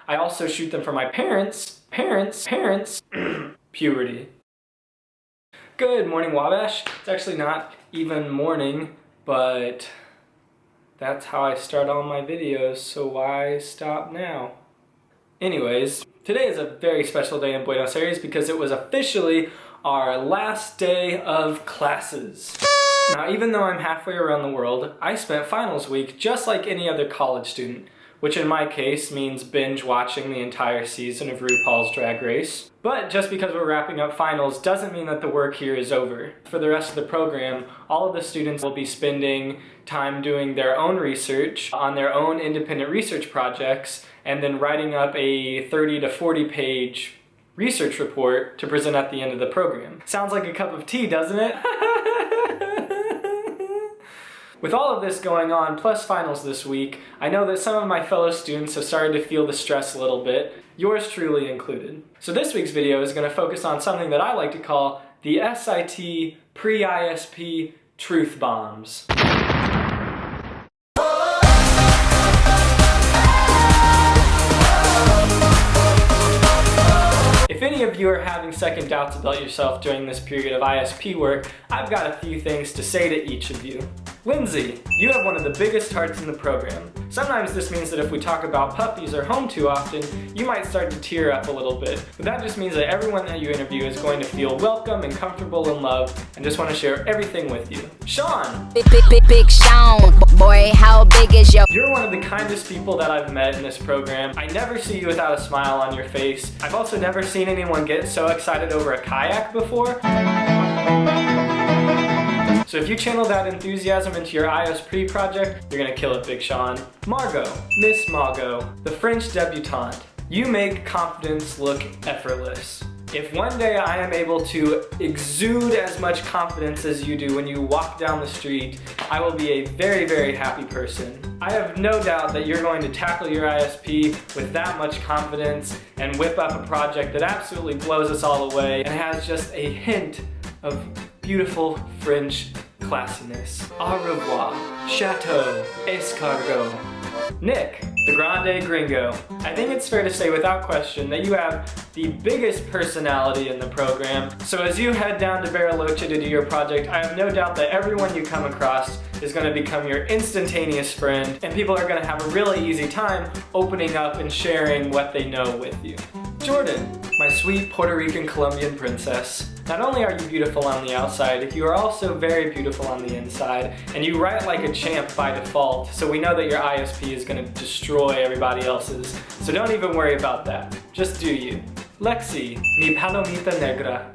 I also shoot them for my parents, puberty. Good morning, Wabash. It's actually not even morning, but that's how I start all my videos, so why stop now? Anyways, today is a very special day in Buenos Aires because it was officially our last day of classes. Now, even though I'm halfway around the world, I spent finals week just like any other college student, which in my case means binge watching the entire season of RuPaul's Drag Race. But just because we're wrapping up finals doesn't mean that the work here is over. For the rest of the program, all of the students will be spending time doing their own research on their own independent research projects and then writing up a 30 to 40 page research report to present at the end of the program. Sounds like a cup of tea, doesn't it? With all of this going on, plus finals this week, I know that some of my fellow students have started to feel the stress a little bit, yours truly included. So this week's video is going to focus on something that I like to call the SIT Pre-ISP Truth Bombs. If any of you are having second doubts about yourself during this period of ISP work, I've got a few things to say to each of you. Lindsay, you have one of the biggest hearts in the program. Sometimes this means that if we talk about puppies or home too often, you might start to tear up a little bit. But that just means that everyone that you interview is going to feel welcome and comfortable and loved and just want to share everything with you. Sean! Big Sean, boy, how big is your... You're one of the kindest people that I've met in this program. I never see you without a smile on your face. I've also never seen anyone get so excited over a kayak before. So if you channel that enthusiasm into your ISP project, you're gonna kill it, Big Sean. Margot, Miss Margot, the French debutante. You make confidence look effortless. If one day I am able to exude as much confidence as you do when you walk down the street, I will be a very, very happy person. I have no doubt that you're going to tackle your ISP with that much confidence and whip up a project that absolutely blows us all away and has just a hint of beautiful French classiness. Au revoir, Chateau, Escargot. Nick, the Grande Gringo. I think it's fair to say without question that you have the biggest personality in the program. So as you head down to Bariloche to do your project, I have no doubt that everyone you come across is going to become your instantaneous friend, and people are going to have a really easy time opening up and sharing what they know with you. Jordan, my sweet Puerto Rican Colombian princess. Not only are you beautiful on the outside, you are also very beautiful on the inside, and you write like a champ by default, so we know that your ISP is going to destroy everybody else's, so don't even worry about that. Just do you. Lexi, mi palomita negra.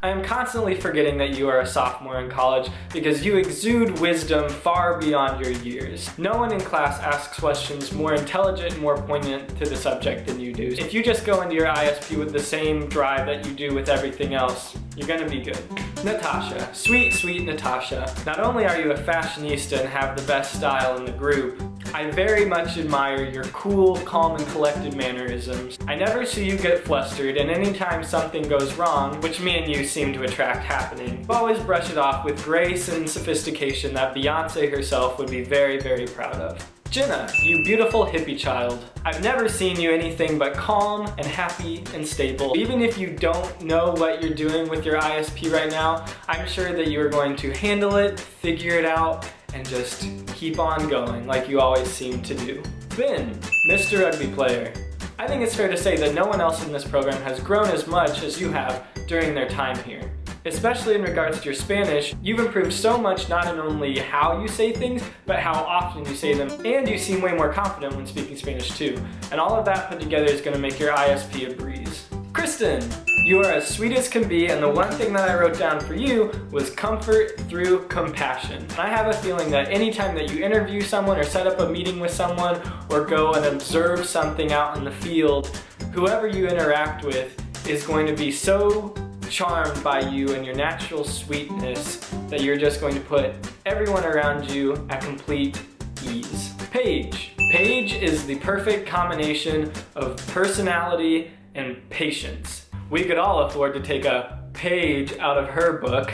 I am constantly forgetting that you are a sophomore in college because you exude wisdom far beyond your years. No one in class asks questions more intelligent and more poignant to the subject than you do. If you just go into your ISP with the same drive that you do with everything else, you're gonna be good. Natasha, sweet, sweet Natasha. Not only are you a fashionista and have the best style in the group, I very much admire your cool, calm, and collected mannerisms. I never see you get flustered, and anytime something goes wrong, which me and you seem to attract happening, you always brush it off with grace and sophistication that Beyonce herself would be very, very proud of. Jenna, you beautiful hippie child. I've never seen you anything but calm and happy and stable. Even if you don't know what you're doing with your ISP right now, I'm sure that you're going to handle it, figure it out, and just keep on going like you always seem to do. Ben, Mr. Rugby Player. I think it's fair to say that no one else in this program has grown as much as you have during their time here. Especially in regards to your Spanish, you've improved so much not in only how you say things, but how often you say them, and you seem way more confident when speaking Spanish too. And all of that put together is going to make your ISP a breeze. Kristen, you are as sweet as can be, and the one thing that I wrote down for you was comfort through compassion. And I have a feeling that anytime that you interview someone or set up a meeting with someone or go and observe something out in the field, whoever you interact with is going to be so charmed by you and your natural sweetness that you're just going to put everyone around you at complete ease. Paige. Paige is the perfect combination of personality and patience. We could all afford to take a page out of her book.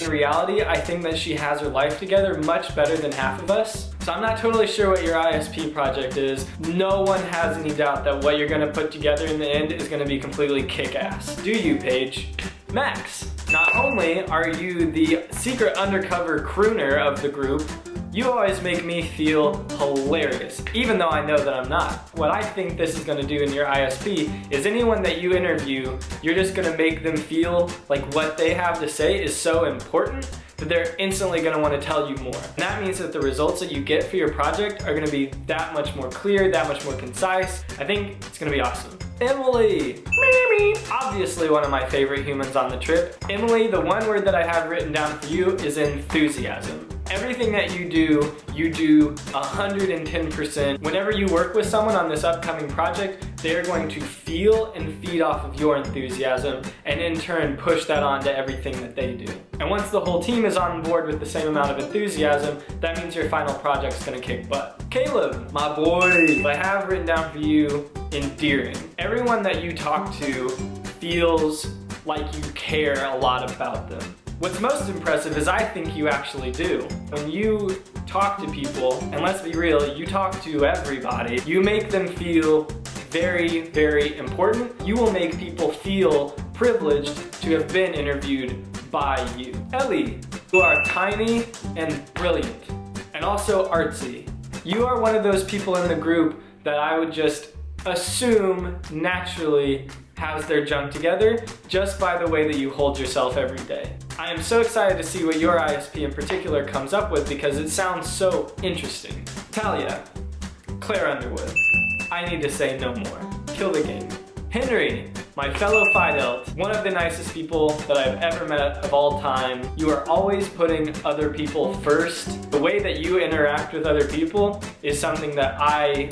In reality, I think that she has her life together much better than half of us. So I'm not totally sure what your ISP project is. No one has any doubt that what you're gonna put together in the end is gonna be completely kick-ass. Do you, Paige? Max, not only are you the secret undercover crooner of the group, you always make me feel hilarious, even though I know that I'm not. What I think this is gonna do in your ISP is anyone that you interview, you're just gonna make them feel like what they have to say is so important that they're instantly gonna wanna tell you more. And that means that the results that you get for your project are gonna be that much more clear, that much more concise. I think it's gonna be awesome. Emily, obviously one of my favorite humans on the trip. Emily, the one word that I have written down for you is enthusiasm. Everything that you do 110%. Whenever you work with someone on this upcoming project, they're going to feel and feed off of your enthusiasm and in turn push that on to everything that they do. And once the whole team is on board with the same amount of enthusiasm, that means your final project's gonna kick butt. Caleb, my boy, I have written down for you endearing. Everyone that you talk to feels like you care a lot about them. What's most impressive is I think you actually do. When you talk to people, and let's be real, you talk to everybody, you make them feel very, very important. You will make people feel privileged to have been interviewed by you. Ellie, you are tiny and brilliant, and also artsy. You are one of those people in the group that I would just assume naturally has their junk together just by the way that you hold yourself every day. I am so excited to see what your ISP in particular comes up with because it sounds so interesting. Talia, Claire Underwood, I need to say no more. Kill the game. Henry, my fellow Fidelt, one of the nicest people that I've ever met of all time. You are always putting other people first. The way that you interact with other people is something that I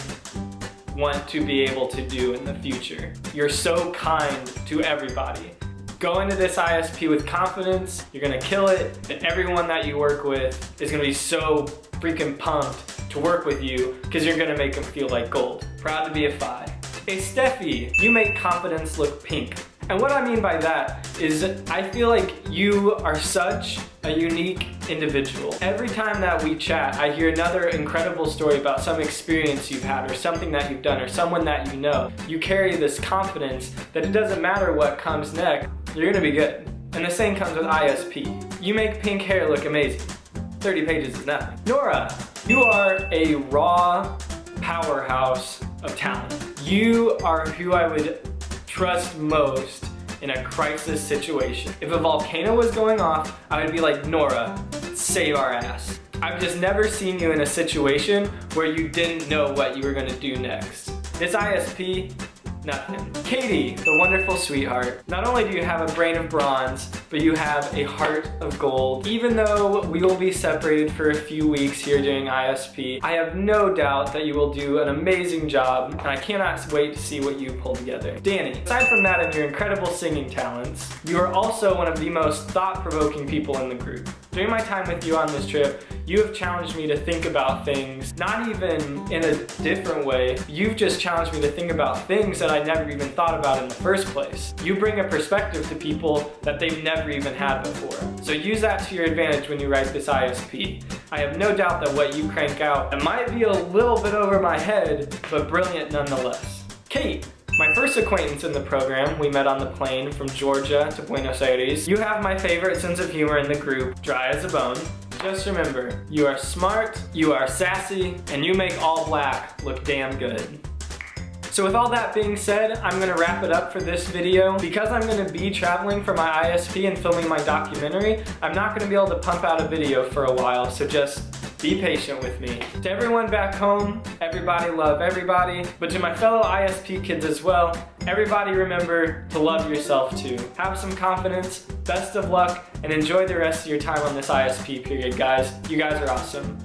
want to be able to do in the future. You're so kind to everybody. Go into this ISP with confidence, you're gonna kill it, and everyone that you work with is gonna be so freaking pumped to work with you because you're gonna make them feel like gold. Proud to be a Phi. Hey Steffi, you make confidence look pink. And what I mean by that is I feel like you are such a unique individual. Every time that we chat, I hear another incredible story about some experience you've had or something that you've done or someone that you know. You carry this confidence that it doesn't matter what comes next, you're gonna be good. And the same comes with ISP. You make pink hair look amazing. 30 pages is nothing. Nora, you are a raw powerhouse of talent. You are who I would trust most in a crisis situation. If a volcano was going off, I would be like, Nora, save our ass. I've just never seen you in a situation where you didn't know what you were gonna do next. This ISP, nothing. Katie, the wonderful sweetheart. Not only do you have a brain of bronze, but you have a heart of gold. Even though we will be separated for a few weeks here during ISP, I have no doubt that you will do an amazing job, and I cannot wait to see what you pull together. Danny, aside from that and your incredible singing talents, you are also one of the most thought-provoking people in the group. During my time with you on this trip, you have challenged me to think about things, not even in a different way. You've just challenged me to think about things that I never even thought about in the first place. You bring a perspective to people that they've never even had before. So use that to your advantage when you write this ISP. I have no doubt that what you crank out, it might be a little bit over my head, but brilliant nonetheless. Kate, my first acquaintance in the program, we met on the plane from Georgia to Buenos Aires. You have my favorite sense of humor in the group, dry as a bone. Just remember, you are smart, you are sassy, and you make all black look damn good. So with all that being said, I'm gonna wrap it up for this video. Because I'm gonna be traveling for my ISP and filming my documentary, I'm not gonna be able to pump out a video for a while, so just be patient with me. To everyone back home, everybody love everybody, but to my fellow ISP kids as well, everybody remember to love yourself too. Have some confidence, best of luck, and enjoy the rest of your time on this ISP period, guys. You guys are awesome.